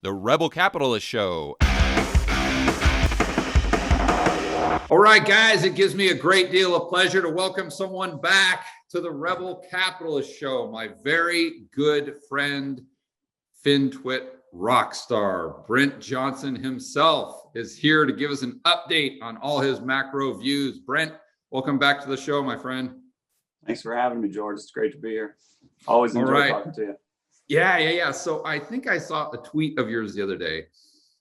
The Rebel Capitalist Show. All right, guys, it gives me a great deal of pleasure to welcome someone back to the Rebel Capitalist Show. My very good friend, FinTwit rockstar, Brent Johnson himself is here to give us an update on all his macro views. Brent, welcome back to the show, my friend. Thanks for having me, George. It's great to be here. Always enjoy talking to you. Yeah. So I think I saw a tweet of yours the other day,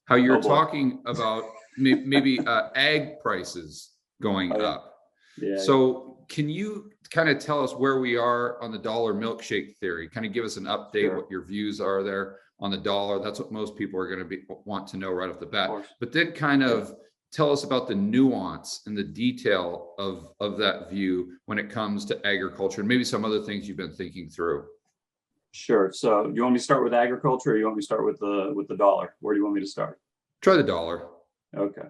how you're talking about maybe ag prices going up. So can you kind of tell us where we are on the dollar milkshake theory? Kind of give us an update, what your views are there on the dollar. That's what most people are going to want to know right off the bat. But then kind of tell us about the nuance and the detail of that view when it comes to agriculture and maybe some other things you've been thinking through. Sure. So you want me to start with agriculture, or you want me to start with the dollar? Where do you want me to start? Try the dollar. Okay.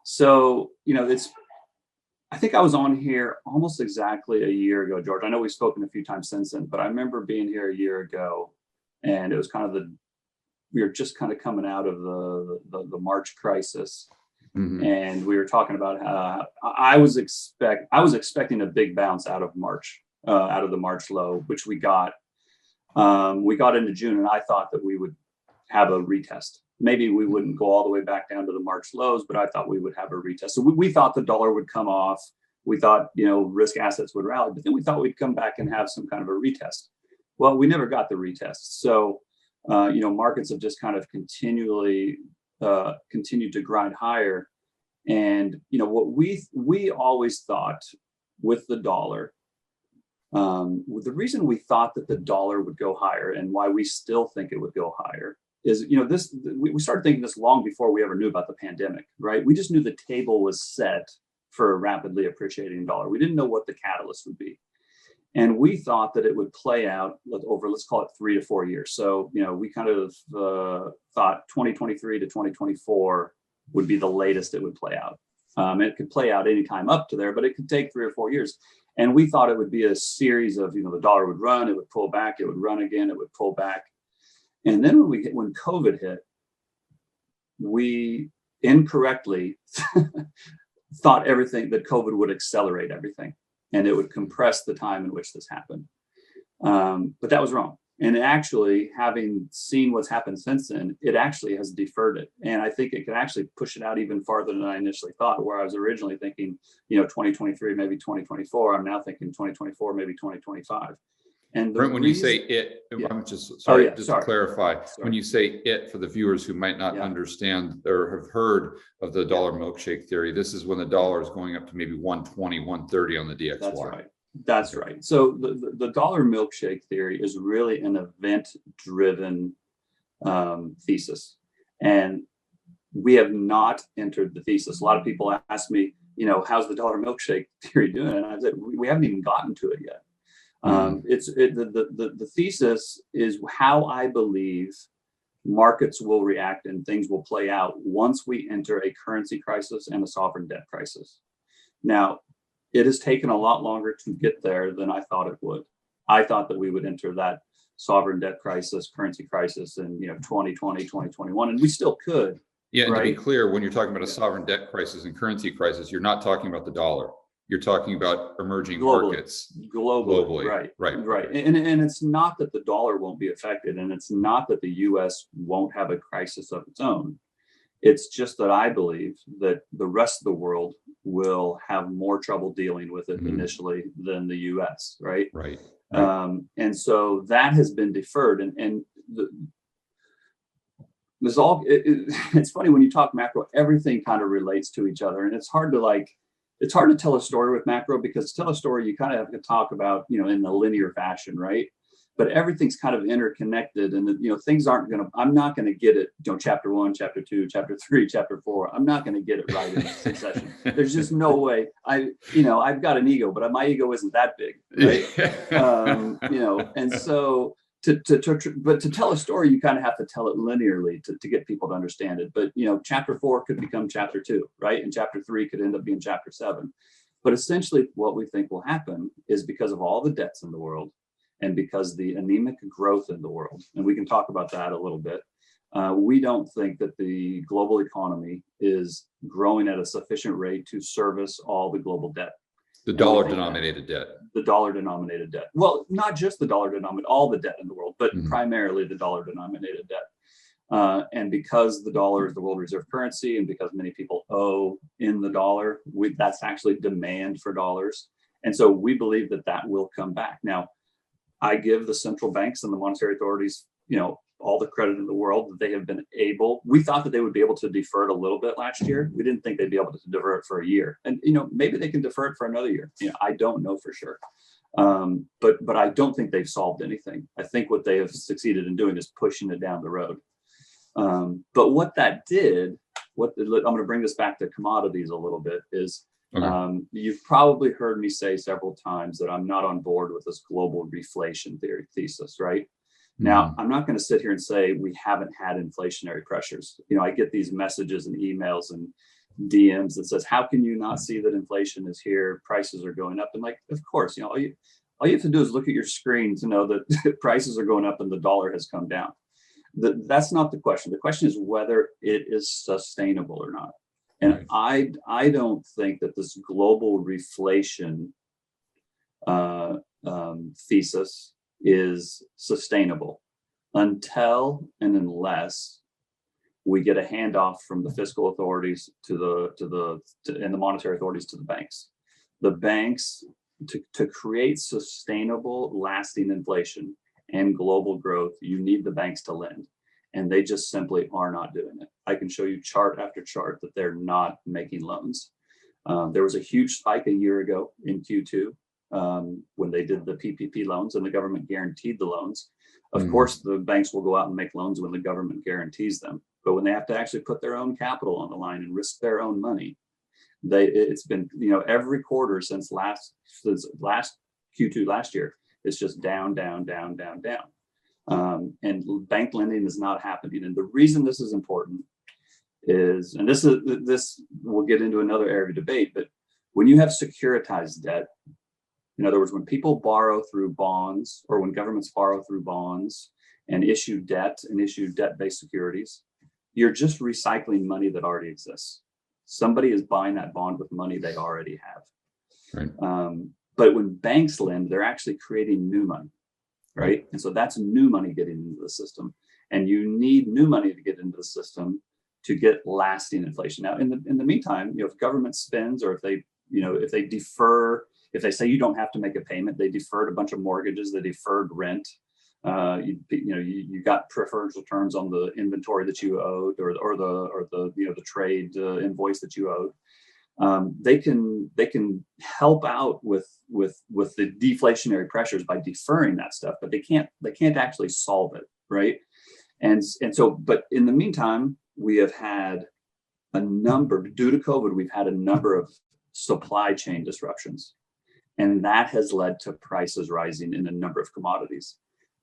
So, I think I was on here almost exactly a year ago, George. I know we've spoken a few times since then, but I remember being here a year ago, and it was we were just kind of coming out of the March crisis. Mm-hmm. And we were talking about how I was expecting a big bounce out of March, out of the March low, which we got. We got into June, and I thought that we would have a retest. Maybe we wouldn't go all the way back down to the March lows, but I thought we would have a retest. So we thought the dollar would come off. We thought, risk assets would rally, but then we thought we'd come back and have some kind of a retest. Well, we never got the retest. So, markets have just kind of continued to grind higher. And, what we always thought with the dollar, the reason we thought that the dollar would go higher and why we still think it would go higher is, we started thinking this long before we ever knew about the pandemic, right? We just knew the table was set for a rapidly appreciating dollar. We didn't know what the catalyst would be. And we thought that it would play out over, let's call it 3 to 4 years. So, we kind of thought 2023 to 2024 would be the latest it would play out. It could play out anytime up to there, but it could take 3 or 4 years. And we thought it would be a series of, the dollar would run, it would pull back, it would run again, it would pull back. And then when COVID hit, we incorrectly thought that COVID would accelerate everything and it would compress the time in which this happened. But that was wrong. And actually, having seen what's happened since then, it actually has deferred it. And I think it can actually push it out even farther than I initially thought, where I was originally thinking, 2023, maybe 2024. I'm now thinking 2024, maybe 2025 And Brent, when you say it, I'm just to clarify, when you say it, for the viewers who might not understand or have heard of the dollar milkshake theory, this is when the dollar is going up to maybe 120, 130 on the DXY. That's right. So the dollar milkshake theory is really an event-driven thesis. And we have not entered the thesis. A lot of people ask me, how's the dollar milkshake theory doing? And I said, we haven't even gotten to it yet. The thesis is how I believe markets will react and things will play out once we enter a currency crisis and a sovereign debt crisis. Now, it has taken a lot longer to get there than I thought it would. I thought that we would enter that sovereign debt crisis, currency crisis in 2020, 2021, and we still could. Yeah, and to be clear, when you're talking about a sovereign debt crisis and currency crisis, you're not talking about the dollar. You're talking about emerging markets globally. Right. And it's not that the dollar won't be affected, and it's not that the U.S. won't have a crisis of its own. It's just that I believe that the rest of the world will have more trouble dealing with it initially than the U.S. Right. And so that has been deferred, and it's funny when you talk macro, everything kind of relates to each other, and it's hard to tell a story with macro, because to tell a story, you kind of have to talk about, in a linear fashion, right? But everything's kind of interconnected, and I'm not going to get it, chapter 1, chapter 2, chapter 3, chapter 4. I'm not going to get it right in succession. There's just no way. I've got an ego, but my ego isn't that big, right? And so but to tell a story, you kind of have to tell it linearly to get people to understand it. But, chapter 4 could become chapter 2, right? And chapter 3 could end up being chapter 7. But essentially what we think will happen is, because of all the debts in the world and because the anemic growth in the world, and we can talk about that a little bit, We don't think that the global economy is growing at a sufficient rate to service all the global debt. The dollar-denominated debt. The dollar-denominated debt. Well, not just the dollar-denominated, all the debt in the world, but primarily the dollar-denominated debt. And because the dollar is the world reserve currency, and because many people owe in the dollar, that's actually demand for dollars. And so we believe that that will come back. Now, I give the central banks and the monetary authorities, all the credit in the world that they have been able. We thought that they would be able to defer it a little bit last year. We didn't think they'd be able to defer it for a year. And, maybe they can defer it for another year. I don't know for sure. But I don't think they've solved anything. I think what they have succeeded in doing is pushing it down the road. But what that did, I'm going to bring this back to commodities a little bit, is you've probably heard me say several times that I'm not on board with this global reflation thesis, right? Now, I'm not going to sit here and say we haven't had inflationary pressures. I get these messages and emails and DMs that says, how can you not see that inflation is here? Prices are going up. And of course, all you have to do is look at your screen to know that prices are going up and the dollar has come down. That's not the question. The question is whether it is sustainable or not. And I don't think that this global reflation thesis is sustainable until and unless we get a handoff from the fiscal authorities and the monetary authorities to the banks. The banks, to create sustainable, lasting inflation and global growth, you need the banks to lend. And they just simply are not doing it. I can show you chart after chart that they're not making loans. There was a huge spike a year ago in Q2 when they did the PPP loans and the government guaranteed the loans. Of course, the banks will go out and make loans when the government guarantees them. But when they have to actually put their own capital on the line and risk their own money, it's been, every quarter since last Q2 last year, it's just down, down, down, down, down. And bank lending is not happening. And the reason this is important is, and this will get into another area of debate, but when you have securitized debt, in other words, when people borrow through bonds, or when governments borrow through bonds and issue debt and issue debt-based securities, you're just recycling money that already exists. Somebody is buying that bond with money they already have. Right. But when banks lend, they're actually creating new money, right? And so that's new money getting into the system. And you need new money to get into the system to get lasting inflation. Now, in the meantime, if government spends, or if they defer, if they say you don't have to make a payment, they deferred a bunch of mortgages, they deferred rent. You got preferential terms on the inventory that you owed, or the trade invoice that you owed. They can help out with the deflationary pressures by deferring that stuff, but they can't actually solve it, right? And so, but in the meantime, we have had due to COVID, we've had a number of supply chain disruptions, and that has led to prices rising in a number of commodities.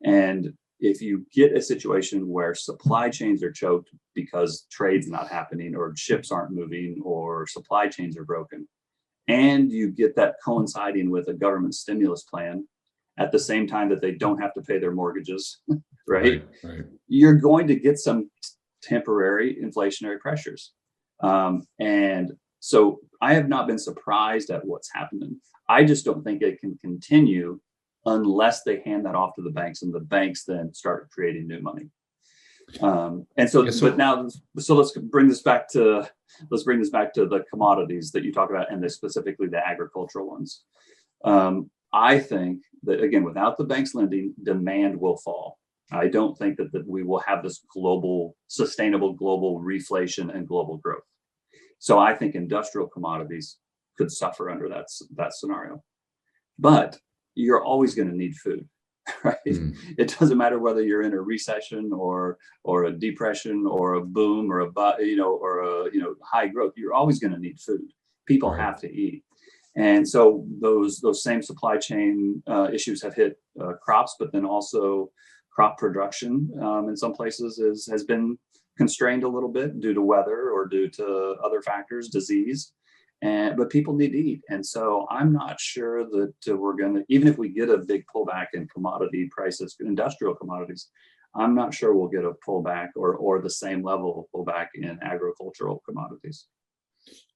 And if you get a situation where supply chains are choked because trade's not happening, or ships aren't moving, or supply chains are broken, and you get that coinciding with a government stimulus plan at the same time that they don't have to pay their mortgages, right? You're going to get some temporary inflationary pressures. And so I have not been surprised at what's happening. I just don't think it can continue unless they hand that off to the banks, and the banks then start creating new money. But now, let's bring this back to the commodities that you talk about, and specifically the agricultural ones. I think that, again, without the banks lending, demand will fall. I don't think that we will have this sustainable global reflation and global growth. So I think industrial commodities could suffer under that scenario. But you're always going to need food, right? It doesn't matter whether you're in a recession or a depression or a boom or a high growth. You're always going to need food. People have to eat. And so those same supply chain issues have hit crops, but then also crop production in some places has been constrained a little bit due to weather or due to other factors, disease. But people need to eat. And so I'm not sure that we're going to, even if we get a big pullback in commodity prices, industrial commodities, I'm not sure we'll get a pullback or the same level of pullback in agricultural commodities.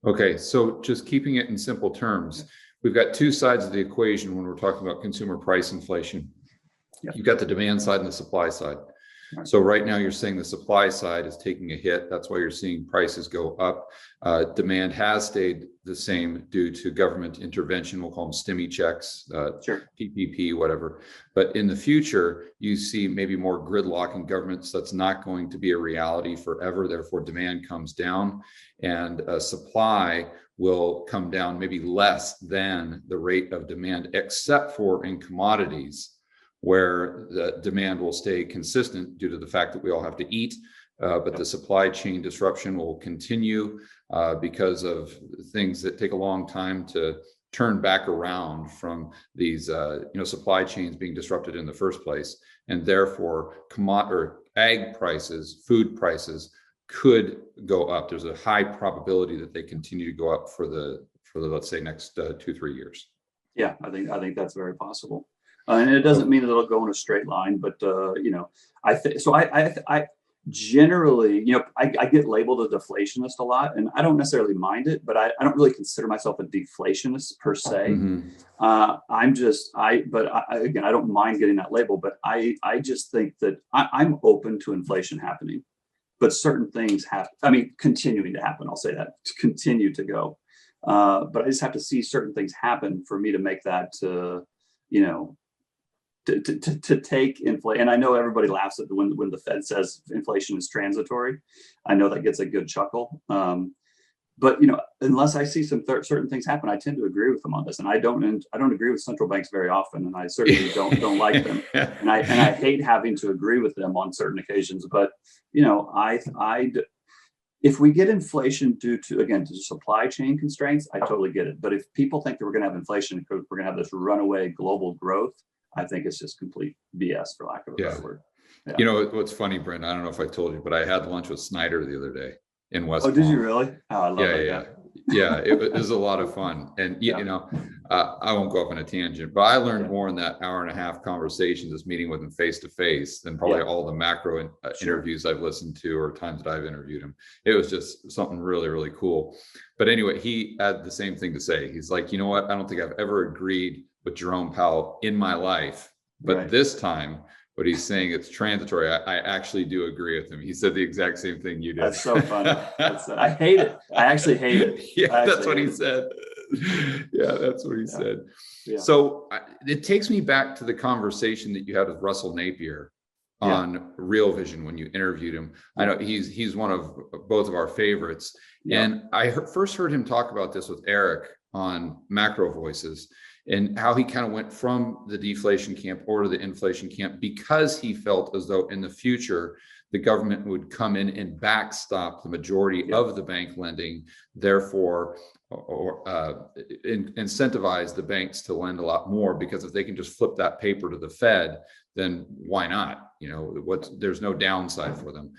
Okay, so just keeping it in simple terms, we've got two sides of the equation when we're talking about consumer price inflation. Yep. You've got the demand side and the supply side. Right. So right now you're saying the supply side is taking a hit. That's why you're seeing prices go up. Demand has stayed the same due to government intervention. We'll call them stimmy checks, Sure. PPP, whatever. But in the future, you see maybe more gridlock in governments. That's not going to be a reality forever. Therefore, demand comes down and supply will come down maybe less than the rate of demand, except for in commodities, where the demand will stay consistent due to the fact that we all have to eat, but the supply chain disruption will continue because of things that take a long time to turn back around from these supply chains being disrupted in the first place, and therefore ag prices, food prices could go up. There's a high probability that they continue to go up for the let's say next 2-3 years. Yeah, I think that's very possible. And it doesn't mean that it'll go in a straight line, but I think so. I generally, I get labeled a deflationist a lot, and I don't necessarily mind it, but I don't really consider myself a deflationist per se. Mm-hmm. Again, I don't mind getting that label, but I just think that I'm open to inflation happening, but certain things continuing to happen. I'll say that, to continue to go, but I just have to see certain things happen for me to make that. To take inflation, and I know everybody laughs at when the Fed says inflation is transitory. I know that gets a good chuckle, but unless I see some certain things happen, I tend to agree with them on this. And I don't agree with central banks very often, and I certainly don't like them. And I hate having to agree with them on certain occasions. But if we get inflation due to supply chain constraints, I totally get it. But if people think that we're going to have inflation because we're going to have this runaway global growth, I think it's just complete BS, for lack of a better word. Yeah. What's funny, Brent, I don't know if I told you, but I had lunch with Snider the other day in West Palm. Palm. Did you really? Oh, I love that. Yeah. It was a lot of fun. And, I won't go off on a tangent, but I learned more in that hour and a half conversation, just meeting with him face to face, than probably all the macro interviews I've listened to or times that I've interviewed him. It was just something really, really cool. But anyway, he had the same thing to say. He's like, you know what? I don't think I've ever agreed with Jerome Powell in my life, but this time, what he's saying, it's transitory. I actually do agree with him. He said the exact same thing you did. That's so funny. I hate it. I actually hate it. Yeah, that's what he said. Yeah, that's what he said. Yeah. So it takes me back to the conversation that you had with Russell Napier on Real Vision when you interviewed him. I know he's one of both of our favorites. Yeah. And I first heard him talk about this with Eric on Macro Voices, and how he kind of went from the deflation camp over to the inflation camp because he felt as though in the future, the government would come in and backstop the majority of the bank lending, therefore, incentivize the banks to lend a lot more, because if they can just flip that paper to the Fed, then why not? There's no downside for them.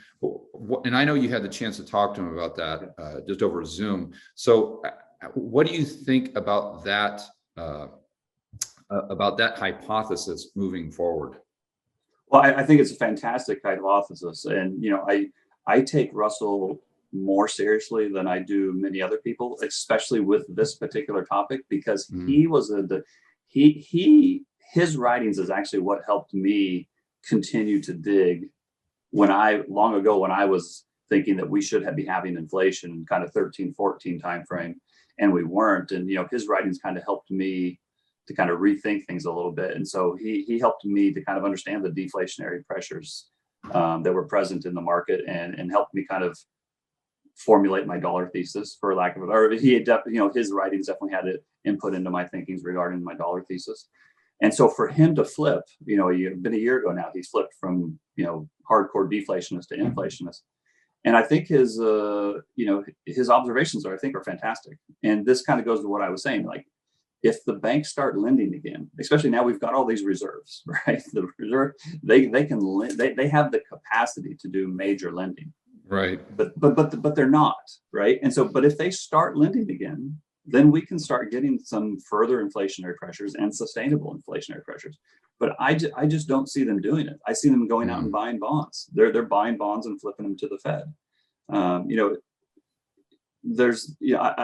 And I know you had the chance to talk to him about that just over Zoom. So what do you think about that hypothesis moving forward? Well, I think it's a fantastic hypothesis, and I take Russell more seriously than I do many other people, especially with this particular topic, because he was his writings is actually what helped me continue to dig long ago when I was thinking that we should be having inflation in kind of 13-14 timeframe, and we weren't. And his writings kind of helped me to kind of rethink things a little bit. And so he helped me to kind of understand the deflationary pressures that were present in the market, and helped me kind of formulate my dollar thesis, for lack of his writings definitely had an input into my thinkings regarding my dollar thesis. And so for him to flip, it's been a year ago now, he's flipped from, hardcore deflationist to inflationist. And I think his observations are fantastic. And this kind of goes to what I was saying, like, if the banks start lending again, especially now we've got all these reserves, right? The reserve, they have the capacity to do major lending, right? But they're not, right? And so, but if they start lending again, then we can start getting some further inflationary pressures and sustainable inflationary pressures. but I just don't see them doing it. I see them going out and buying bonds. They're buying bonds and flipping them to the Fed. I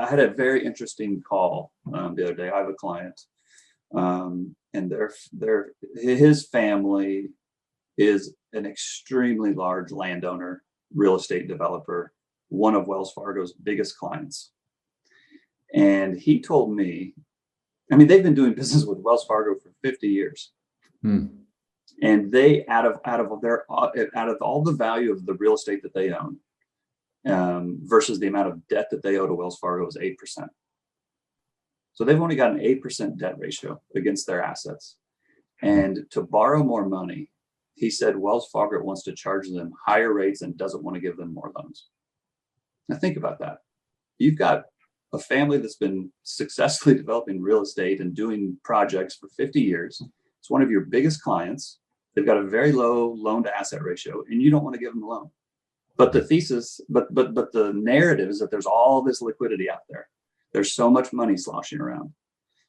had a very interesting call the other day. I have a client, and his family is an extremely large landowner, real estate developer, one of Wells Fargo's biggest clients. And he told me, I mean, they've been doing business with Wells Fargo for 50 years. And they, out of all the value of the real estate that they own, versus the amount of debt that they owe to Wells Fargo is 8%. So they've only got an 8% debt ratio against their assets. And to borrow more money, he said Wells Fargo wants to charge them higher rates and doesn't want to give them more loans. Now think about that. You've got a family that's been successfully developing real estate and doing projects for 50 years. It's one of your biggest clients. They've got a very low loan to asset ratio, and you don't want to give them a loan. But the thesis, but the narrative is that there's all this liquidity out there. There's so much money sloshing around.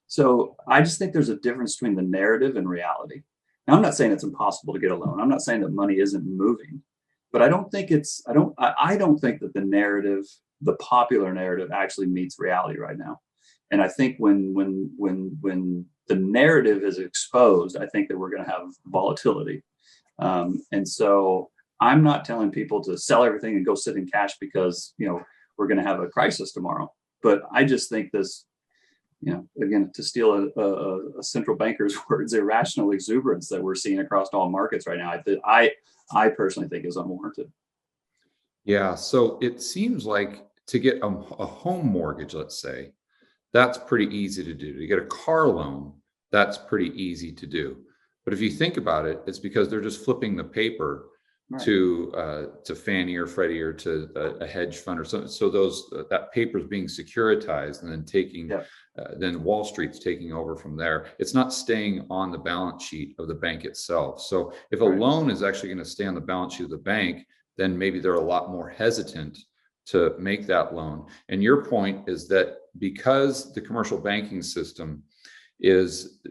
So I just think there's a difference between the narrative and reality. Now, I'm not saying it's impossible to get a loan. I'm not saying that money isn't moving, but I don't think that the narrative, the popular narrative, actually meets reality right now. And I think when the narrative is exposed, I think that we're going to have volatility. And so I'm not telling people to sell everything and go sit in cash because, we're going to have a crisis tomorrow. But I just think this, again, to steal a central banker's words, irrational exuberance that we're seeing across all markets right now, I personally think is unwarranted. Yeah. So it seems like to get a home mortgage, let's say, that's pretty easy to do. To get a car loan, that's pretty easy to do. But if you think about it, it's because they're just flipping the paper to Fannie or Freddie or to a hedge fund or something. So that paper is being securitized and then taking, then Wall Street's taking over from there. It's not staying on the balance sheet of the bank itself. So if a loan is actually going to stay on the balance sheet of the bank, then maybe they're a lot more hesitant to make that loan. And your point is that because the commercial banking system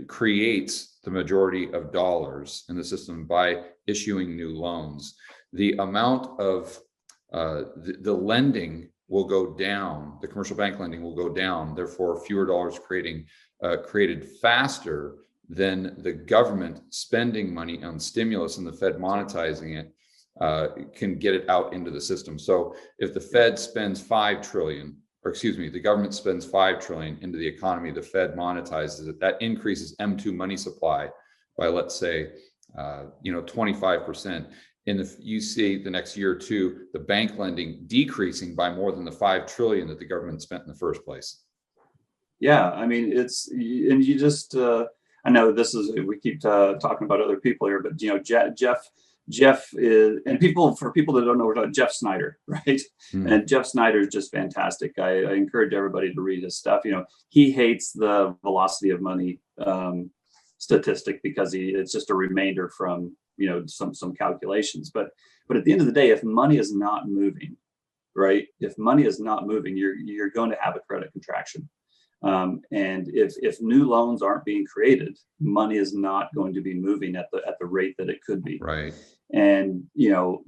creates the majority of dollars in the system by issuing new loans, the amount of the lending will go down, the commercial bank lending will go down, therefore fewer dollars created faster than the government spending money on stimulus and the Fed monetizing it can get it out into the system. So if the Fed spends the government spends $5 trillion into the economy, the Fed monetizes it, that increases M2 money supply by, let's say, 25%. You see the next year or two, the bank lending decreasing by more than the $5 trillion that the government spent in the first place. Yeah, I mean, I know we keep talking about other people here, but Jeff is, and for people that don't know, we're talking Jeff Snider, right? And Jeff Snider is just fantastic. I encourage everybody to read his stuff. He hates the velocity of money statistic because it's just a remainder from some calculations. But at the end of the day, if money is not moving, right? If money is not moving, you're going to have a credit contraction. And if new loans aren't being created, money is not going to be moving at the rate that it could be. Right. And you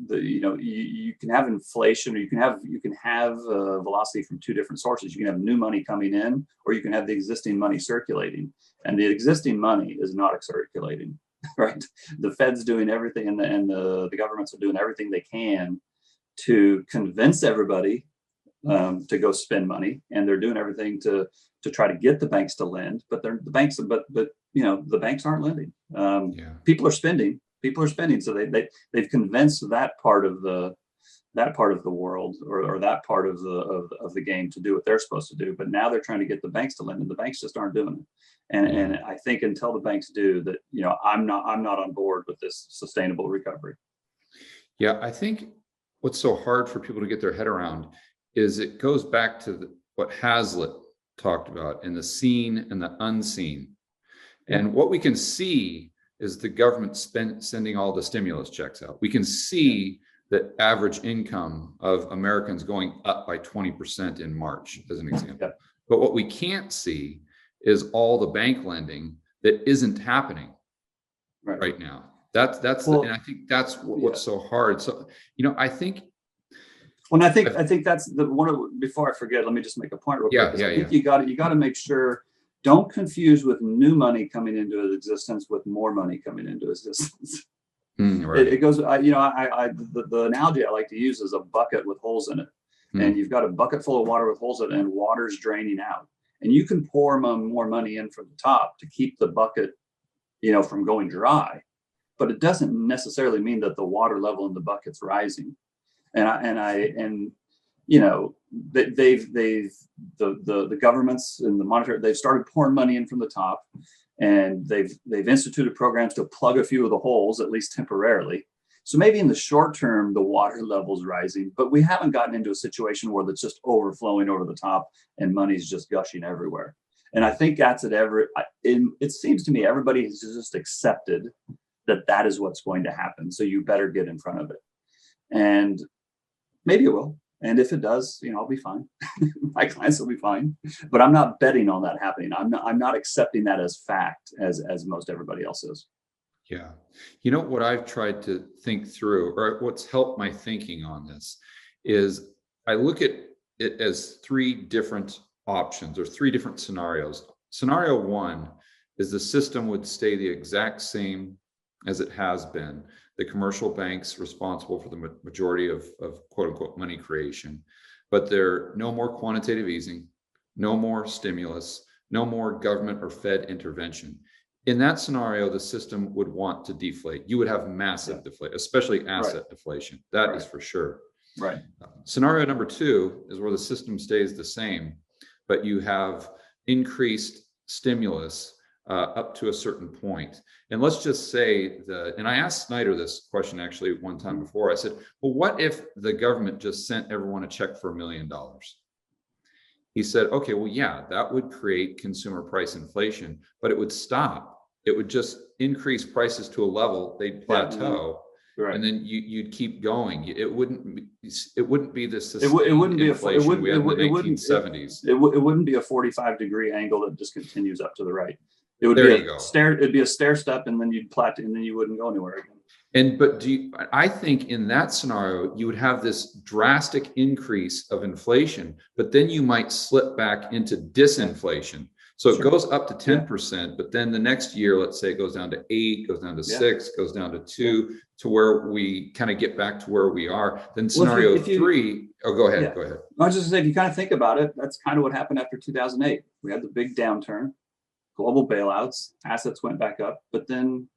can have inflation, or you can have velocity from two different sources. You can have new money coming in, or you can have the existing money circulating. And the existing money is not circulating, right? The Fed's doing everything, and the governments are doing everything they can to convince everybody to go spend money, and they're doing everything to try to get the banks to lend. But the banks aren't lending. People are spending. So they've convinced that part of the world or that part of the game to do what they're supposed to do. But now they're trying to get the banks to lend, and the banks just aren't doing it. And I think until the banks do that, I'm not on board with this sustainable recovery. Yeah, I think what's so hard for people to get their head around is it goes back to what Hazlitt talked about in the seen and the unseen. And what we can see is the government sending all the stimulus checks out. We can see the average income of Americans going up by 20% in March, as an example. But what we can't see is all the bank lending that isn't happening. right now. That's and I think that's what's so hard. So, I think. Well, I think that's the one of, before I forget, let me just make a point real quick. I think you got to make sure, don't confuse with new money coming into existence with more money coming into existence. Right. It goes, the analogy I like to use is a bucket with holes in it. And you've got a bucket full of water with holes in it, and water's draining out. And you can pour more money in from the top to keep the bucket, from going dry. But it doesn't necessarily mean that the water level in the bucket's rising. The governments and the monetary, they've started pouring money in from the top, and they've instituted programs to plug a few of the holes, at least temporarily. So maybe in the short term, the water level's rising, but we haven't gotten into a situation where it's just overflowing over the top and money's just gushing everywhere. And I think that's it seems to me everybody has just accepted that is what's going to happen. So you better get in front of it. And maybe it will. And if it does, I'll be fine. My clients will be fine. But I'm not betting on that happening. I'm not accepting that as fact as most everybody else is. Yeah. What I've tried to think through, or what's helped my thinking on this, is I look at it as three different options or three different scenarios. Scenario one is the system would stay the exact same as it has been. The commercial banks responsible for the majority of quote unquote money creation, but there no more quantitative easing, no more stimulus, no more government or Fed intervention. In that scenario, the system would want to deflate. You would have massive deflation, especially asset deflation. That is for sure. Right. Scenario number two is where the system stays the same, but you have increased stimulus up to a certain point. And let's just say and I asked Snider this question actually one time before. I said, well, what if the government just sent everyone a check for $1 million? He said, okay, well, yeah, that would create consumer price inflation, but it would stop. It would just increase prices to a level, they'd plateau, and then you'd keep going. It wouldn't be this inflation we had in the 1970s. It wouldn't be a 45-degree angle that just continues up to the right. It would be a stair. It'd be a stair step, and then you'd plateau, and then you wouldn't go anywhere again. But I think in that scenario, you would have this drastic increase of inflation, but then you might slip back into disinflation. So it goes up to 10%, but then the next year, let's say it goes down to 8, goes down to 6, goes down to 2, to where we kind of get back to where we are. Then scenario 3, go ahead. Go ahead. I was just saying, if you kind of think about it, that's kind of what happened after 2008. We had the big downturn, global bailouts, assets went back up, but then,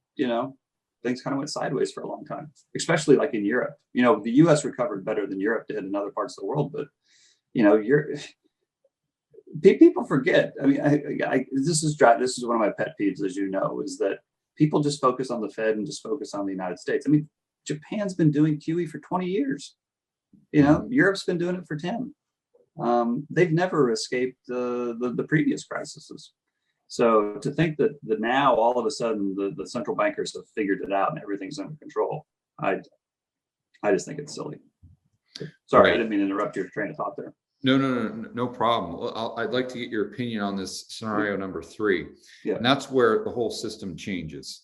things kind of went sideways for a long time, especially like in Europe. The US recovered better than Europe did in other parts of the world, but, people forget. I mean, this is one of my pet peeves, as you know, is that people just focus on the Fed and just focus on the United States. I mean, Japan's been doing QE for 20 years. Europe's been doing it for 10. They've never escaped the previous crises. So to think that now all of a sudden the central bankers have figured it out and everything's under control, I just think it's silly. Sorry, I didn't mean to interrupt your train of thought there. No problem. Well, I'd like to get your opinion on this scenario number 3. And that's where the whole system changes.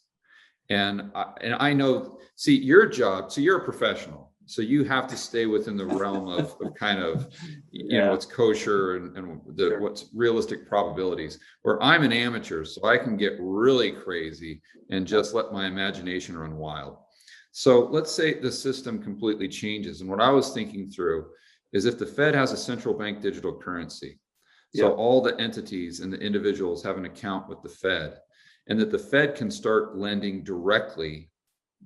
And I know, see, your job, so you're a professional, so you have to stay within the realm of kind of, what's kosher and what's realistic probabilities, where I'm an amateur, so I can get really crazy and just let my imagination run wild. So let's say the system completely changes. And what I was thinking through is if the Fed has a central bank digital currency, so all the entities and the individuals have an account with the Fed, and that the Fed can start lending directly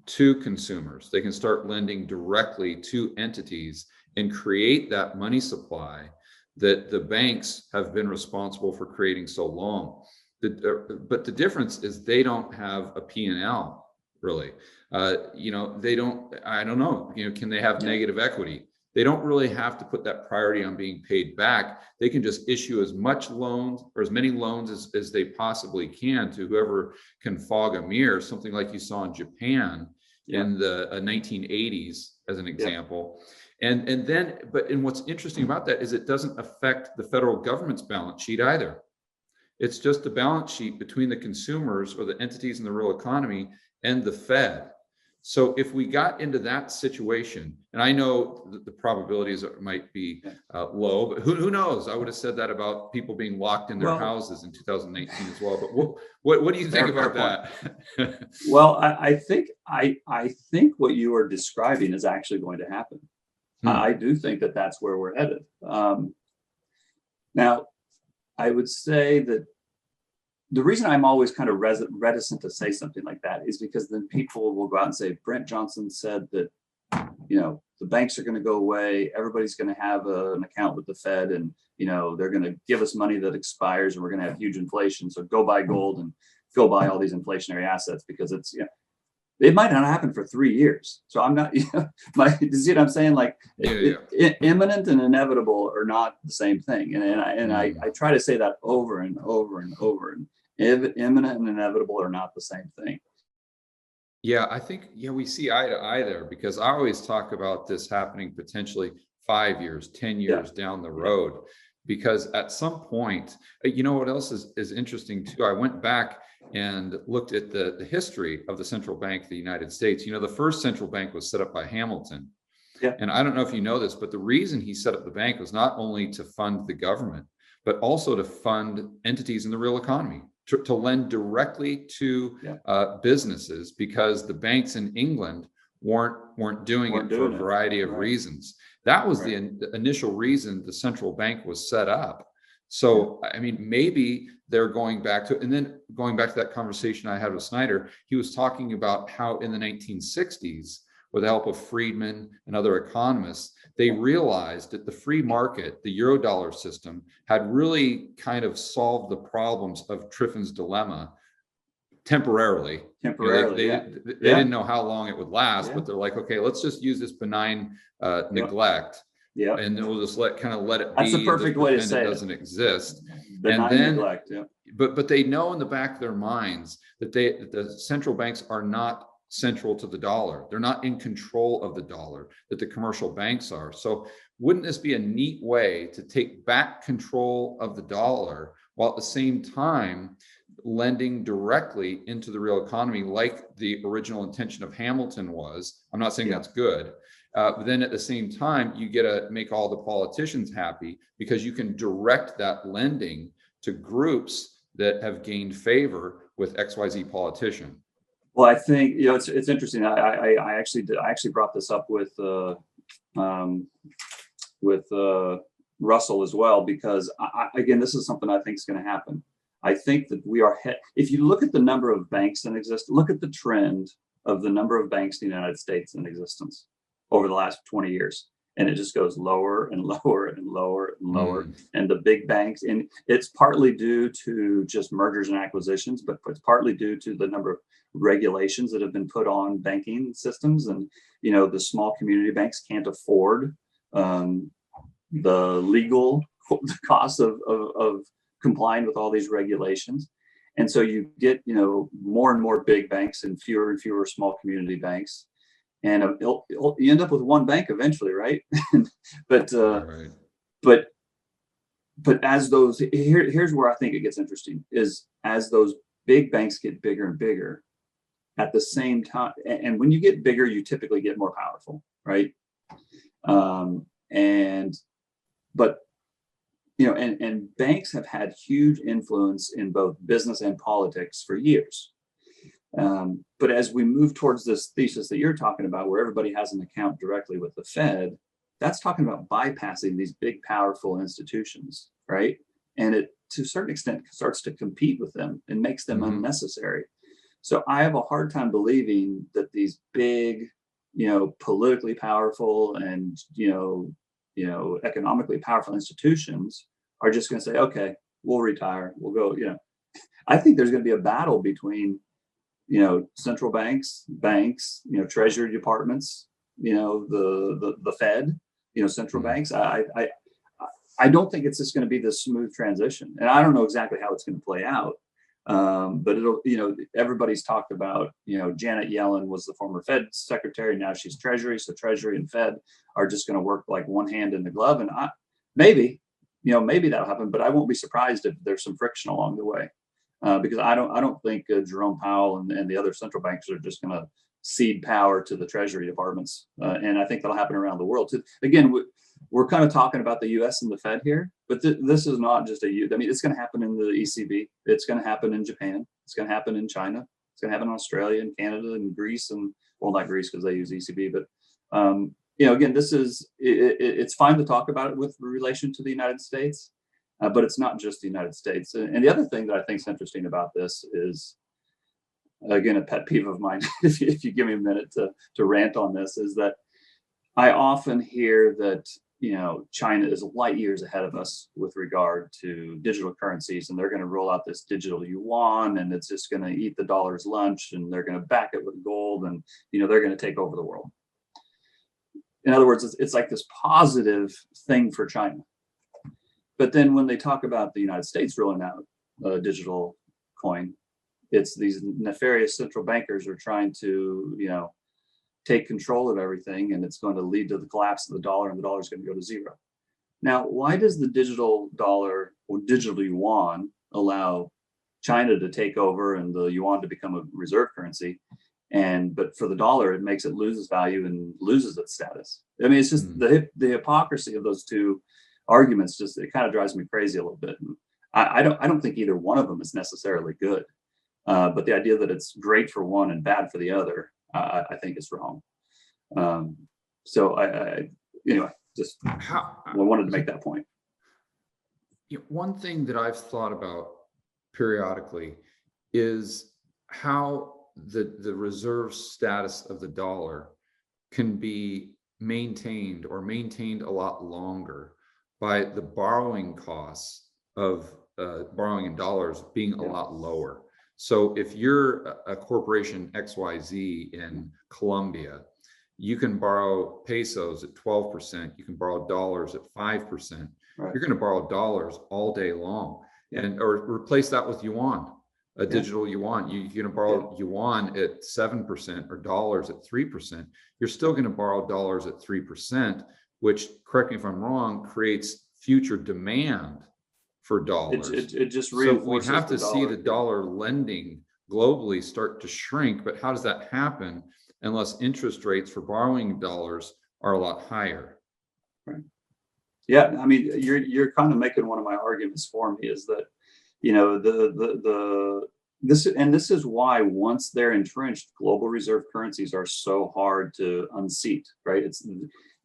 to consumers. They can start lending directly to entities and create that money supply that the banks have been responsible for creating so long. But the difference is they don't have a P&L, really. They don't, I don't know, can they have negative equity? They don't really have to put that priority on being paid back. They can just issue as much loans or as many loans as they possibly can to whoever can fog a mirror, something like you saw in Japan in the 1980s, as an example. And what's interesting about that is it doesn't affect the federal government's balance sheet either. It's just the balance sheet between the consumers or the entities in the real economy and the Fed. So if we got into that situation, and I know the probabilities might be low, but who knows? I would have said that about people being locked in their houses in 2018 as well. But what do you think about that? Well, I think what you are describing is actually going to happen. I do think that that's where we're headed. Now, I would say that the reason I'm always kind of reticent to say something like that is because then people will go out and say, Brent Johnson said that, the banks are going to go away. Everybody's going to have an account with the Fed, and, they're going to give us money that expires, and we're going to have huge inflation. So go buy gold and go buy all these inflationary assets, because it's, it might not happen for 3 years. So I'm not, you see what I'm saying? Like imminent and inevitable are not the same thing. And I try to say that over and over and over. And imminent and inevitable are not the same thing. Yeah, I think, we see eye to eye there, because I always talk about this happening potentially 5 years, 10 years down the road, because at some point, what else is interesting too? I went back and looked at the history of the central bank of the United States. The first central bank was set up by Hamilton. Yeah. And I don't know if you know this, but the reason he set up the bank was not only to fund the government, but also to fund entities in the real economy, to lend directly to businesses, because the banks in England weren't doing it for a variety of reasons. That was the initial reason the central bank was set up. So, I mean, maybe they're going back to, and then going back to that conversation I had with Snider, he was talking about how in the 1960s, with the help of Friedman and other economists, they realized that the free market, the Eurodollar system, had really kind of solved the problems of Triffin's dilemma temporarily. They didn't know how long it would last, but they're like, okay, let's just use this benign neglect. Yeah, and we'll just let it be. That's the perfect way to say it doesn't exist. Benign neglect. But they know in the back of their minds that the central banks are not central to the dollar. They're not in control of the dollar, that the commercial banks are. So wouldn't this be a neat way to take back control of the dollar, while at the same time lending directly into the real economy, like the original intention of Hamilton was? I'm not saying that's good. But then at the same time, you get to make all the politicians happy, because you can direct that lending to groups that have gained favor with XYZ politician. Well, I think it's interesting. I actually brought this up with Russell as well, because again, this is something I think is going to happen. I think that we are if you look at the number of banks in existence, look at the trend of the number of banks in the United States in existence over the last 20 years. And it just goes lower and lower and lower and lower. And the big banks, and it's partly due to just mergers and acquisitions, but it's partly due to the number of regulations that have been put on banking systems. And, the small community banks can't afford the legal costs of complying with all these regulations. And so you get, more and more big banks and fewer small community banks. And you end up with one bank eventually, right? But as those, here's where I think it gets interesting, is as those big banks get bigger and bigger, at the same time, and when you get bigger, you typically get more powerful, right? And banks have had huge influence in both business and politics for years. But as we move towards this thesis that you're talking about, where everybody has an account directly with the Fed, that's talking about bypassing these big, powerful institutions, right? And it, to a certain extent, starts to compete with them and makes them unnecessary. So I have a hard time believing that these big, politically powerful and, economically powerful institutions are just going to say, okay, we'll retire, we'll go, I think there's going to be a battle between central banks, treasury departments, the Fed, central banks. I don't think it's just going to be this smooth transition, and I don't know exactly how it's going to play out. But it'll, everybody's talked about, Janet Yellen was the former Fed secretary. Now she's Treasury. So Treasury and Fed are just going to work like one hand in the glove. And maybe that'll happen, but I won't be surprised if there's some friction along the way. because I don't think Jerome Powell and the other central banks are just going to cede power to the Treasury departments, and I think that'll happen around the world too. Again, we're kind of talking about the U.S. and the Fed here, but this is not just I mean, it's going to happen in the ECB. It's going to happen in Japan. It's going to happen in China. It's going to happen in Australia and Canada and Greece, and well, not Greece because they use ECB, but again, it's fine to talk about it with relation to the United States, but it's not just the United States. And the other thing that I think is interesting about this is, again, a pet peeve of mine, if you give me a minute to rant on this, is that I often hear that, China is light years ahead of us with regard to digital currencies, and they're going to roll out this digital yuan, and it's just going to eat the dollar's lunch, and they're going to back it with gold, and, they're going to take over the world. In other words, it's like this positive thing for China. But then when they talk about the United States rolling out a digital coin, it's these nefarious central bankers are trying to, take control of everything, and it's going to lead to the collapse of the dollar, and the dollar is going to go to zero. Now, why does the digital dollar or digital yuan allow China to take over and the yuan to become a reserve currency? But for the dollar, it makes it lose its value and loses its status. I mean, it's just the hypocrisy of those two arguments. It kind of drives me crazy a little bit. And I don't think either one of them is necessarily good. But the idea that it's great for one and bad for the other, I think is wrong. So I wanted to make that point. One thing that I've thought about periodically is how the reserve status of the dollar can be maintained a lot longer by the borrowing costs of borrowing in dollars being a lot lower. So if you're a corporation XYZ in Colombia, you can borrow pesos at 12%, you can borrow dollars at 5%. Right. You're going to borrow dollars all day long, or replace that with yuan. A digital yuan, you're going to borrow yuan at 7% or dollars at 3%. You're still going to borrow dollars at 3%, which, correct me if I'm wrong, creates future demand for dollars. It just reinforces. So we have to see the dollar lending globally start to shrink, but how does that happen unless interest rates for borrowing dollars are a lot higher? Right. Yeah, I mean, you're kind of making one of my arguments for me is that, this is why once they're entrenched, global reserve currencies are so hard to unseat, right?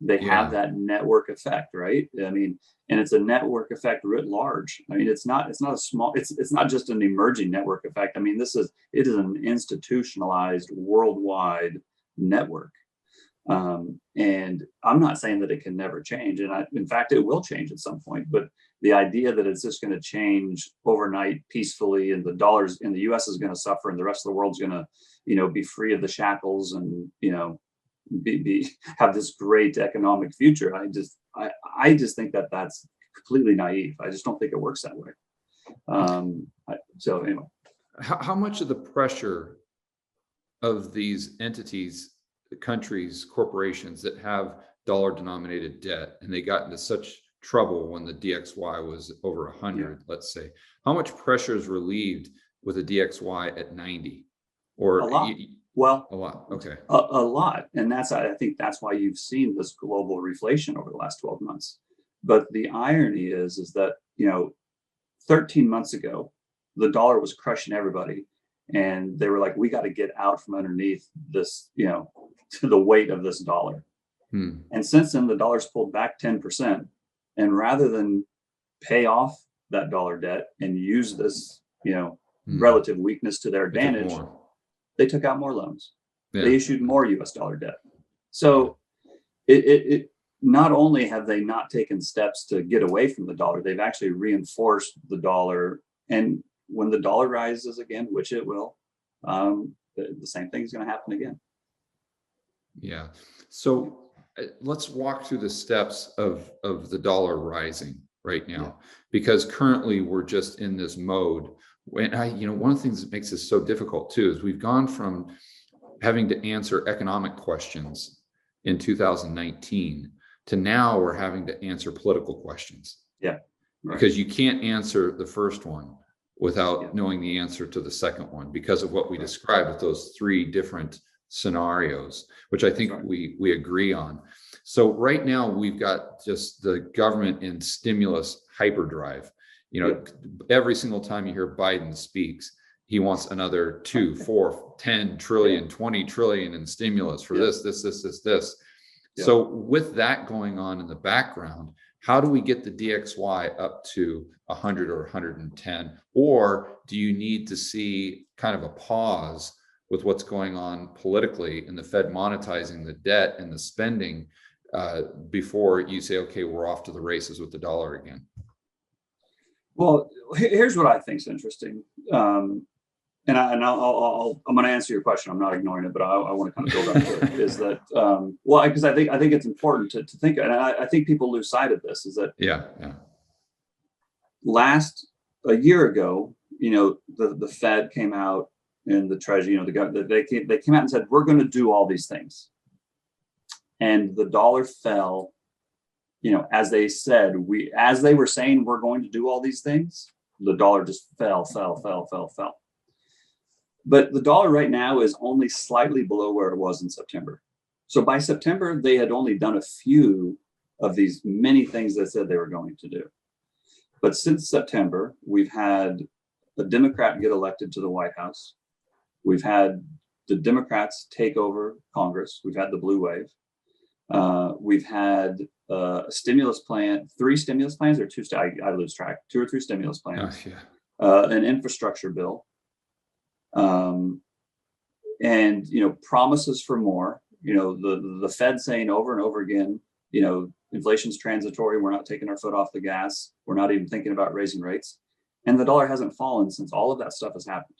They have that network effect, right? I mean, and it's a network effect writ large. I mean, it's not just an emerging network effect. I mean, it is an institutionalized worldwide network. And I'm not saying that it can never change. And in fact, it will change at some point, but the idea that it's just going to change overnight peacefully and the dollars in the US is going to suffer and the rest of the world's going to, be free of the shackles and, have this great economic future. I just think that that's completely naive. I just don't think it works that way. So anyway. How much of the pressure of these entities, countries, corporations that have dollar denominated debt, and they got into such trouble when the DXY was over 100, let's say, how much pressure is relieved with a DXY at 90? Or a lot. A lot. Okay. A lot. And I think that's why you've seen this global reflation over the last 12 months. But the irony is that, 13 months ago, the dollar was crushing everybody. And they were like, we got to get out from underneath this, to the weight of this dollar. And since then, the dollar's pulled back 10%. And rather than pay off that dollar debt and use this, relative weakness to their advantage, they took out more loans. Yeah. They issued more US dollar debt. So it not only have they not taken steps to get away from the dollar, they've actually reinforced the dollar. And when the dollar rises again, which it will, the same thing is going to happen again. Yeah. So let's walk through the steps of the dollar rising right now, because currently we're just in this mode. When one of the things that makes this so difficult too is we've gone from having to answer economic questions in 2019 to now we're having to answer political questions. Yeah. Right. Because you can't answer the first one without knowing the answer to the second one because of what we described with those three different scenarios, which I think we agree on. So right now we've got just the government in stimulus hyperdrive. Every single time you hear Biden speaks, he wants another 2, 4, 10 trillion, 20 trillion in stimulus for this. So with that going on in the background, how do we get the DXY up to 100 or 110? Or do you need to see kind of a pause with what's going on politically and the Fed monetizing the debt and the spending before you say, okay, we're off to the races with the dollar again? Well, here's what I think is interesting. And I'm going to answer your question. I'm not ignoring it, but I want to kind of build up to it. Is that because I think it's important to think, and I think people lose sight of this. Is that a year ago, the Fed came out and the Treasury, the government, they came out and said we're going to do all these things, and the dollar fell. As they said, as they were saying we're going to do all these things, the dollar just fell. But the dollar right now is only slightly below where it was in September. So by September, they had only done a few of these many things they said they were going to do. But since September, we've had a Democrat get elected to the White House. We've had the Democrats take over Congress. We've had the blue wave. We've had a stimulus plan, 3 stimulus plans or 2, I lose track, 2 or 3 stimulus plans, an infrastructure bill. And promises for more. The Fed saying over and over again, inflation's transitory. We're not taking our foot off the gas. We're not even thinking about raising rates, and the dollar hasn't fallen since all of that stuff has happened.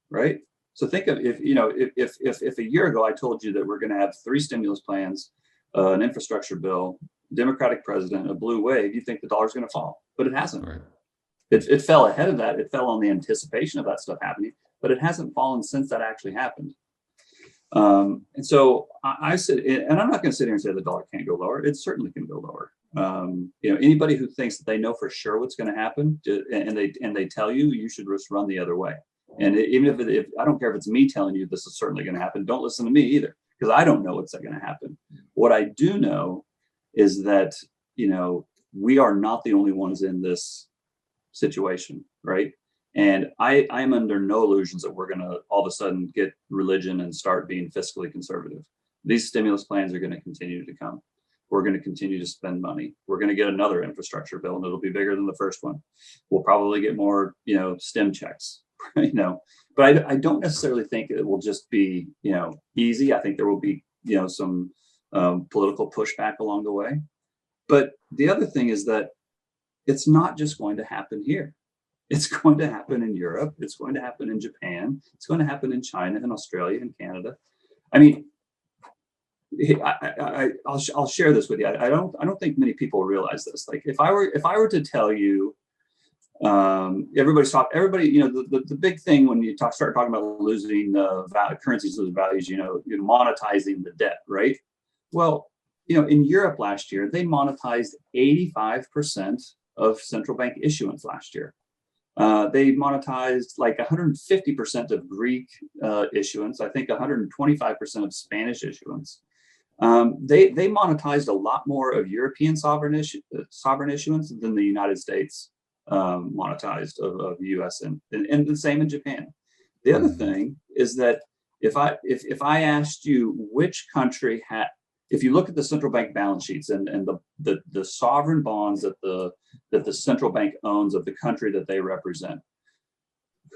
Right. So think of if a year ago I told you that we're going to have 3 stimulus plans, an infrastructure bill, Democratic president, a blue wave, you think the dollar's going to fall, but it hasn't. Right. It fell ahead of that. It fell on the anticipation of that stuff happening, but it hasn't fallen since that actually happened. And so I said, and I'm not going to sit here and say the dollar can't go lower. It certainly can go lower. Anybody who thinks that they know for sure what's going to happen, and they tell you, you should just run the other way. And even if I don't care if it's me telling you this is certainly going to happen, don't listen to me either, because I don't know what's going to happen. What I do know is that we are not the only ones in this situation, right? And I'm under no illusions that we're going to all of a sudden get religion and start being fiscally conservative. These stimulus plans are going to continue to come. We're going to continue to spend money. We're going to get another infrastructure bill, and it'll be bigger than the first one. We'll probably get more, STEM checks, But I don't necessarily think it will just be, easy. I think there will be, some political pushback along the way. But the other thing is that it's not just going to happen here. It's going to happen in Europe. It's going to happen in Japan. It's going to happen in China and Australia and Canada. I mean, I'll share this with you. I don't think many people realize this. Like if I were to tell you, the big thing when you start talking about losing currencies, losing values, you're monetizing the debt, right? Well, in Europe last year, they monetized 85% of central bank issuance last year. They monetized like 150% of Greek issuance. I think 125% of Spanish issuance. They monetized a lot more of European sovereign issuance than the United States monetized of U.S. and the same in Japan. The other thing is that if I asked you which country had, if you look at the central bank balance sheets and the sovereign bonds that the central bank owns of the country that they represent,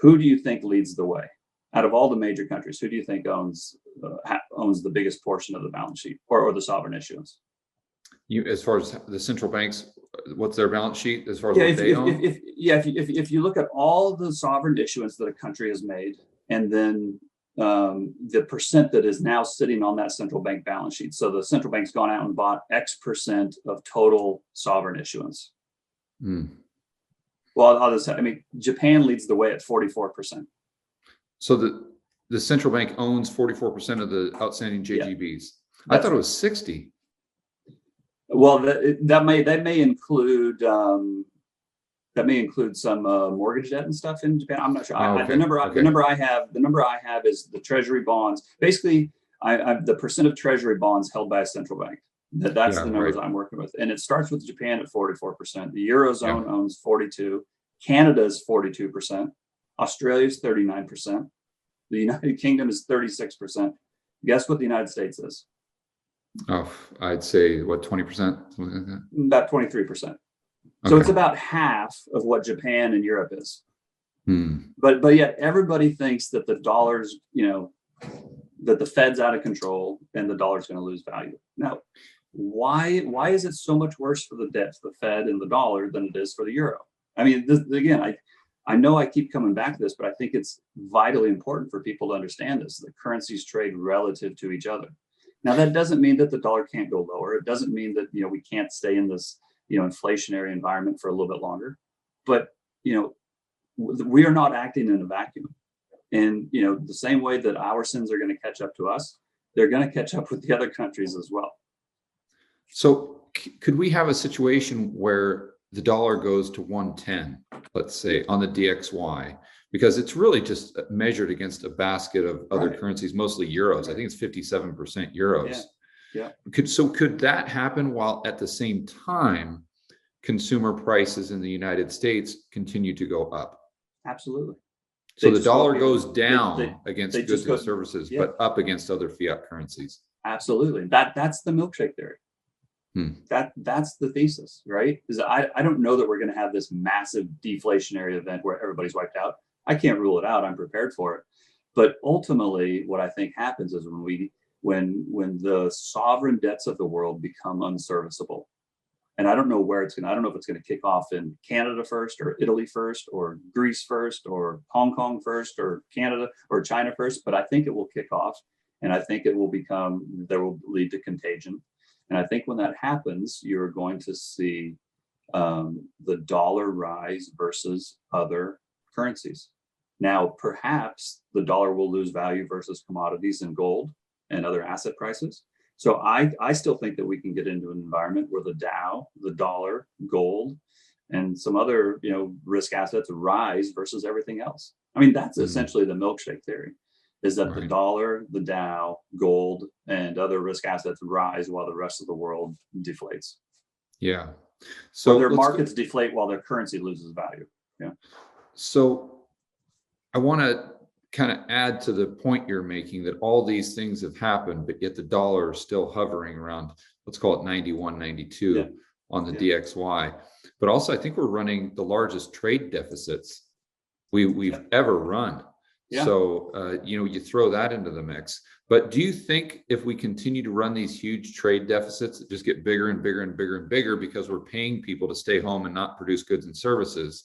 who do you think leads the way? Out of all the major countries, who do you think owns the biggest portion of the balance sheet or the sovereign issuance? As far as the central banks, what's their balance sheet as far as what they own? If you look at all the sovereign issuance that a country has made, and then the percent that is now sitting on that central bank balance sheet. So the central bank's gone out and bought X% of total sovereign issuance. Well, Japan leads the way at 44%. So the central bank owns 44% of the outstanding JGBs. I thought it was 60. Well, that may include That may include some mortgage debt and stuff in Japan. I'm not sure. Okay. The number I have is the treasury bonds. Basically, the percent of treasury bonds held by a central bank. That's the numbers I'm working with, and it starts with Japan at 44%. The Eurozone owns 42%. Canada is 42%. Australia is 39%. The United Kingdom is 36%. Guess what the United States is? Oh, I'd say what, 20%? Something like that? About 23%. So it's about half of what Japan and Europe is. But yet everybody thinks that the dollar's, that the Fed's out of control and the dollar's going to lose value. Now, why is it so much worse for the Fed and the dollar than it is for the euro? I mean, I know I keep coming back to this, but I think it's vitally important for people to understand this. The currencies trade relative to each other. Now, that doesn't mean that the dollar can't go lower. It doesn't mean that, we can't stay in this, inflationary environment for a little bit longer. But, we are not acting in a vacuum. And, the same way that our sins are going to catch up to us, they're going to catch up with the other countries as well. So could we have a situation where the dollar goes to 110, let's say, on the DXY, because it's really just measured against a basket of other currencies, mostly euros. I think it's 57% euros. Yeah. Could that happen while at the same time consumer prices in the United States continue to go up? Absolutely. So the dollar goes down against goods and services, but up against other fiat currencies. Absolutely. That's the milkshake theory. That's the thesis, right? Because I don't know that we're going to have this massive deflationary event where everybody's wiped out. I can't rule it out. I'm prepared for it. But ultimately, what I think happens is when the sovereign debts of the world become unserviceable, and I don't know if it's going to kick off in Canada first, or Italy first, or Greece first, or Hong Kong first, or Canada or China first, but I think it will kick off, and I think there will lead to contagion. And I think when that happens, you're going to see the dollar rise versus other currencies. Now, perhaps the dollar will lose value versus commodities and gold and other asset prices. So I still think that we can get into an environment where the Dow, the dollar, gold, and some other risk assets rise versus everything else. I mean, that's essentially the milkshake theory. Is that the dollar, the Dow, gold, and other risk assets rise while the rest of the world deflates. Yeah. So their markets deflate while their currency loses value. Yeah. So I want to kind of add to the point you're making that all these things have happened, but yet the dollar is still hovering around, let's call it 91, 92 on the DXY. But also, I think we're running the largest trade deficits we've ever run. Yeah. So, you throw that into the mix. But do you think if we continue to run these huge trade deficits that just get bigger and bigger and bigger and bigger because we're paying people to stay home and not produce goods and services,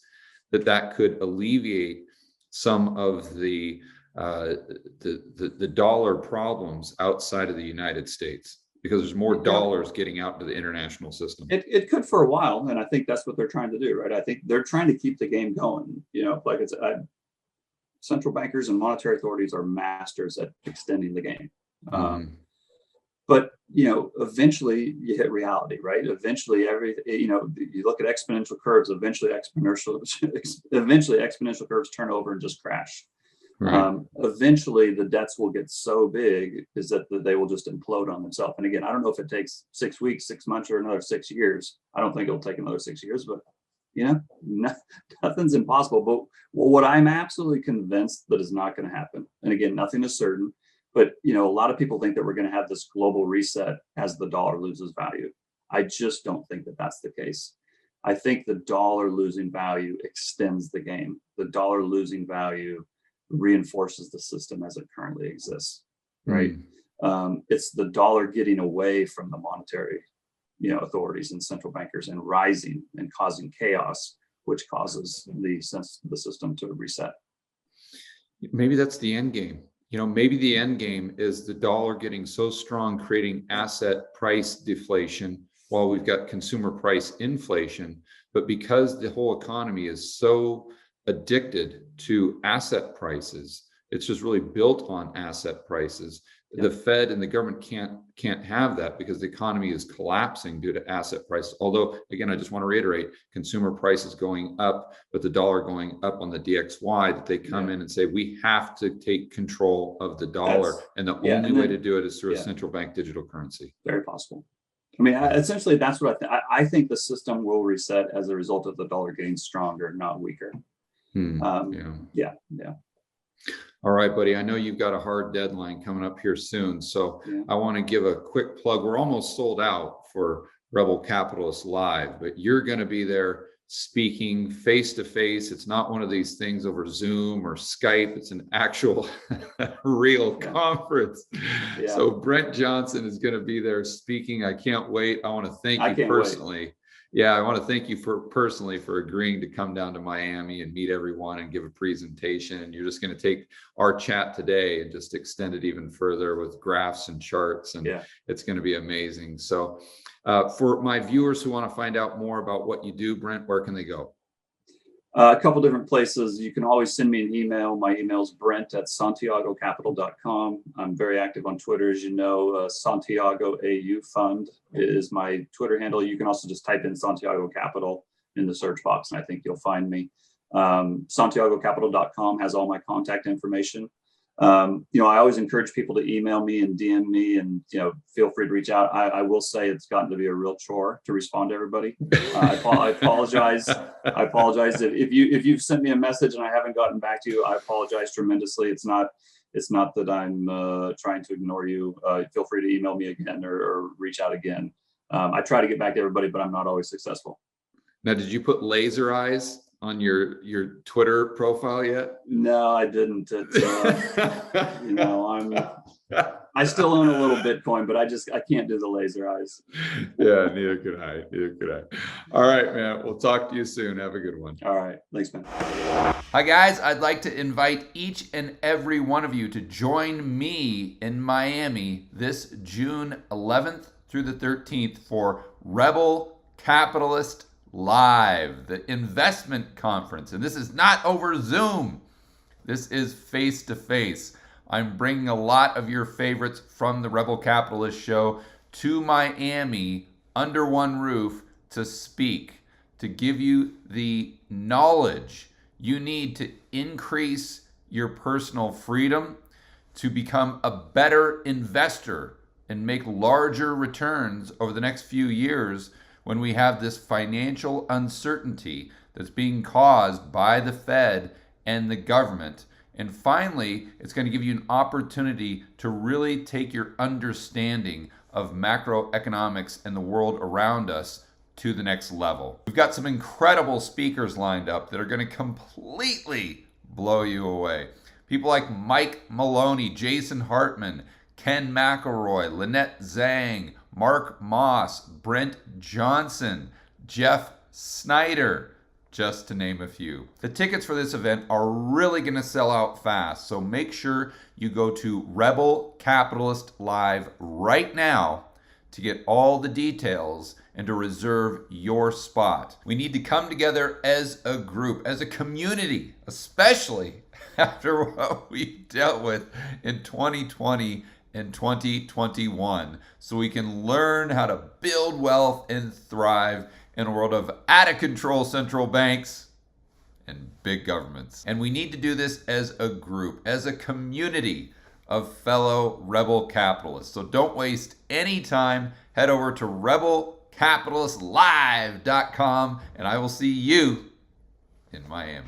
that could alleviate some of the dollar problems outside of the United States because there's more dollars getting out to the international system? It could for a while, and I think that's what they're trying to do, right? I think they're trying to keep the game going. Like it's central bankers and monetary authorities are masters at extending the game. But, eventually you hit reality, right? Eventually you look at exponential curves, eventually exponential curves turn over and just crash. Right. Eventually the debts will get so big is that they will just implode on themselves. And again, I don't know if it takes 6 weeks, 6 months, or another 6 years. I don't think it'll take another 6 years, but nothing's impossible. But what I'm absolutely convinced that is not going to happen, and again, nothing is certain, but a lot of people think that we're going to have this global reset as the dollar loses value. I just don't think that that's the case. I think the dollar losing value extends the game. The dollar losing value reinforces the system as it currently exists, right? It's the dollar getting away from the monetary authorities and central bankers and rising and causing chaos, which causes the system to reset. Maybe that's the end game. Maybe the end game is the dollar getting so strong, creating asset price deflation while we've got consumer price inflation. But because the whole economy is so addicted to asset prices, it's just really built on asset prices, The Fed and the government can't have that because the economy is collapsing due to asset prices. Although, again, I just want to reiterate, consumer prices going up, but the dollar going up on the DXY, that they come in and say, we have to take control of the dollar. And the only way to do it is through a central bank digital currency. Very possible. I mean, essentially, that's what I think the system will reset as a result of the dollar getting stronger, not weaker. Yeah. All right, buddy. I know you've got a hard deadline coming up here soon. So I want to give a quick plug. We're almost sold out for Rebel Capitalist Live, but you're going to be there speaking face to face. It's not one of these things over Zoom or Skype. It's an actual real conference. So Brent Johnson is going to be there speaking. I can't wait. I want to thank you personally. I want to thank you personally for agreeing to come down to Miami and meet everyone and give a presentation. You're just going to take our chat today and just extend it even further with graphs and charts, and it's going to be amazing. So for my viewers who want to find out more about what you do, Brent, where can they go? A couple different places. You can always send me an email. My email is brent@santiagocapital.com. I'm very active on Twitter, as you know. Santiago AU Fund is my Twitter handle. You can also just type in Santiago Capital in the search box, and I think you'll find me. SantiagoCapital.com has all my contact information. I always encourage people to email me and DM me, and feel free to reach out. I will say it's gotten to be a real chore to respond to everybody. I apologize. I apologize if you've sent me a message and I haven't gotten back to you. I apologize tremendously. It's not that I'm trying to ignore you. Feel free to email me again or reach out again. I try to get back to everybody, but I'm not always successful. Now, did you put laser eyes on your Twitter profile yet? No, I didn't. I still own a little Bitcoin, but I can't do the laser eyes. Neither could I. All right, man. We'll talk to you soon. Have a good one. All right. Thanks, man. Hi, guys. I'd like to invite each and every one of you to join me in Miami this June 11th through the 13th for Rebel Capitalist Live, the investment conference. And this is not over Zoom. This is face to face. I'm bringing a lot of your favorites from the Rebel Capitalist show to Miami under one roof to speak, to give you the knowledge you need to increase your personal freedom, to become a better investor and make larger returns over the next few years when we have this financial uncertainty that's being caused by the Fed and the government. And finally, it's going to give you an opportunity to really take your understanding of macroeconomics and the world around us to the next level. We've got some incredible speakers lined up that are going to completely blow you away. People like Mike Maloney, Jason Hartman, Ken McElroy, Lynette Zhang, Mark Moss, Brent Johnson, Jeff Snider, just to name a few. The tickets for this event are really going to sell out fast, so make sure you go to Rebel Capitalist Live right now to get all the details and to reserve your spot. We need to come together as a group, as a community, especially after what we dealt with in 2020 and 2021, so we can learn how to build wealth and thrive in a world of out-of-control central banks and big governments. And we need to do this as a group, as a community of fellow rebel capitalists. So don't waste any time. Head over to rebelcapitalistlive.com, and I will see you in Miami.